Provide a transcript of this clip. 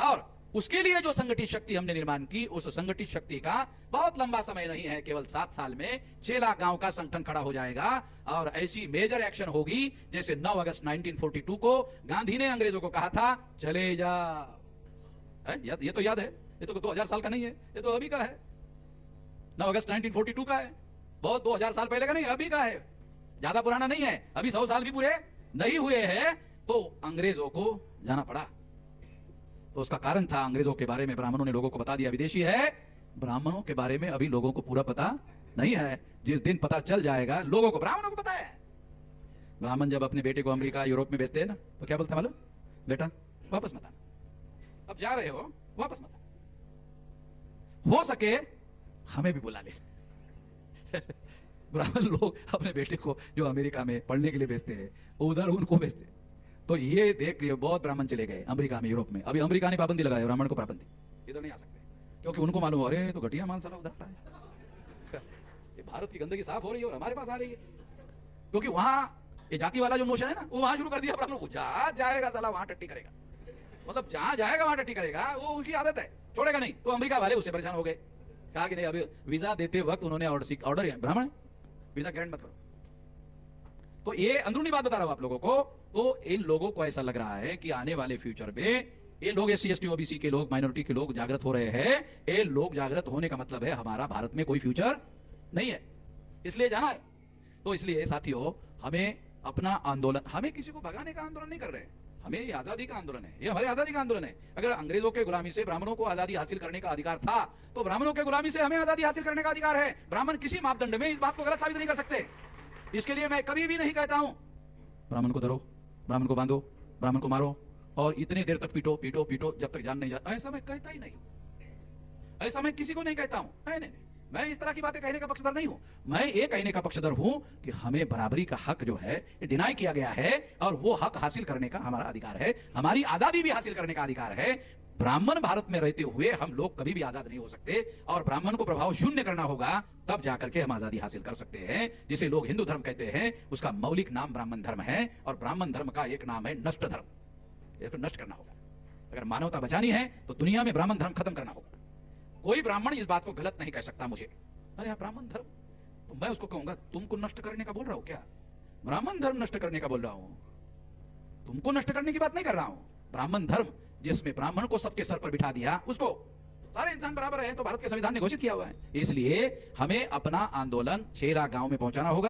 और उसके लिए जो संगठित शक्ति हमने निर्माण की, उस संगठित शक्ति का बहुत लंबा समय नहीं है, केवल 7 साल में 6 लाख गांव का संगठन खड़ा हो जाएगा। और ऐसी मेजर एक्शन होगी जैसे 9 अगस्त 1942 को गांधी ने अंग्रेजों को कहा था चले जाओ। ये तो याद है, ये तो 2000 साल का नहीं है, ये तो अभी का है। 9 अगस्त 1942 का है, बहुत 2000 साल पहले का नहीं, अभी का है, ज्यादा पुराना नहीं है। अभी 100 साल भी पूरे नहीं हुए हैं तो अंग्रेजों को जाना पड़ा। तो उसका कारण था, अंग्रेजों के बारे में ब्राह्मणों ने लोगों को बता दिया विदेशी है। ब्राह्मणों के बारे में अभी लोगों को पूरा पता नहीं है। जिस दिन पता चल जाएगा लोगों को, ब्राह्मणों को पता है। ब्राह्मण जब अपने बेटे को अमेरिका यूरोप में भेजते हैं ना, तो क्या बोलते हैं मालूम? बेटा वापस मत आना, अब जा रहे हो वापस मत आना, हो सके हमें भी बुला ले। ब्राह्मण लोग अपने बेटे को जो अमेरिका में पढ़ने के लिए भेजते हैं, उधर उनको भेजते हैं। तो ये देख के बहुत ब्राह्मण चले गए अमेरिका में, यूरोप में। अभी अमेरिका ने पाबंदी लगाई, ब्राह्मण को पाबंदी, इधर नहीं आ सकते, क्योंकि उनको मालूम हो रहे हैं तो घटिया माल साला उधर है। ये भारत की गंदगी साफ हो रही है और हमारे पास आ रही है, क्योंकि वहां ये जाति वाला जो नोशन है ना, वो वहां शुरू कर दिया ब्राह्मण को। जहां जाएगा साला वहां टट्टी करेगा, मतलब जहां जाएगा वहां टट्टी करेगा, वो उनकी आदत है, छोड़ेगा नहीं। तो अमेरिका वाले उससे परेशान हो गए, कहा कि नहीं, अभी वीजा देते वक्त उन्होंने ऑर्डर ब्राह्मण वीजा ग्रांट मत करो। तो ये अंदरूनी बात बता रहा हूं आप लोगों को। तो इन लोगों को ऐसा लग रहा है कि आने वाले फ्यूचर में ये लोग SC ST OBC के लोग, माइनॉरिटी के लोग जागृत हो रहे हैं। ये लोग जागृत होने का मतलब है हमारा भारत में कोई फ्यूचर नहीं है, इसलिए जाना है। तो इसलिए साथियों, हमें अपना आंदोलन, हमें किसी को भगाने का आंदोलन नहीं कर रहे, हमें ये आजादी का आंदोलन है, ये हमारी आजादी का आंदोलन है। अगर अंग्रेजों के गुलामी से ब्राह्मणों को आजादी हासिल करने का अधिकार था, तो ब्राह्मणों के गुलामी से हमें आजादी हासिल करने का अधिकार है। ब्राह्मण किसी मापदंड में इस बात को गलत साबित नहीं कर सकते। इसके लिए मैं कभी भी नहीं कहता हूं ब्राह्मण को धरो, ब्राह्मण को बांधो, ब्राह्मण को मारो और इतने देर तक पीटो पीटो पीटो जब तक जान नहीं जाता। ऐसा मैं कहता ही नहीं, ऐसा मैं किसी को नहीं कहता हूं। नहीं, मैं इस तरह की बातें कहने का पक्षधर नहीं हूं। मैं ये कहने का पक्षधर हूं कि हमें बराबरी का हक जो है ये डिनाई किया गया है, और वो हक हासिल करने का हमारा अधिकार है, हमारी आजादी भी हासिल करने का अधिकार है। ब्राह्मण भारत में रहते हुए हम लोग कभी भी आजाद नहीं हो सकते, और ब्राह्मण को प्रभाव शून्य करना होगा, तब जाकर के हम आजादी हासिल कर सकते हैं। जिसे लोग हिंदू धर्म कहते हैं, उसका मौलिक नाम ब्राह्मण धर्म है, और ब्राह्मण धर्म का एक नाम है नष्ट धर्म। इसको नष्ट करना होगा। अगर मानवता बचानी है तो दुनिया में ब्राह्मण धर्म खत्म करना होगा। कोई ब्राह्मण इस बात को गलत नहीं कह सकता मुझे, अरे आप ब्राह्मण धर्म, तो मैं उसको कहूंगा तुमको नष्ट करने का बोल रहा हूं क्या? ब्राह्मण धर्म नष्ट करने का बोल रहा हूं, तुमको नष्ट करने की बात नहीं कर रहा हूं। ब्राह्मण धर्म जिसमें ब्राह्मण को सबके सर पर बिठा दिया, उसको सारे इंसान बराबर है, तो भारत के संविधान ने घोषित किया हुआ है। इसलिए हमें अपना आंदोलन 6 लाख गांव में पहुंचाना होगा।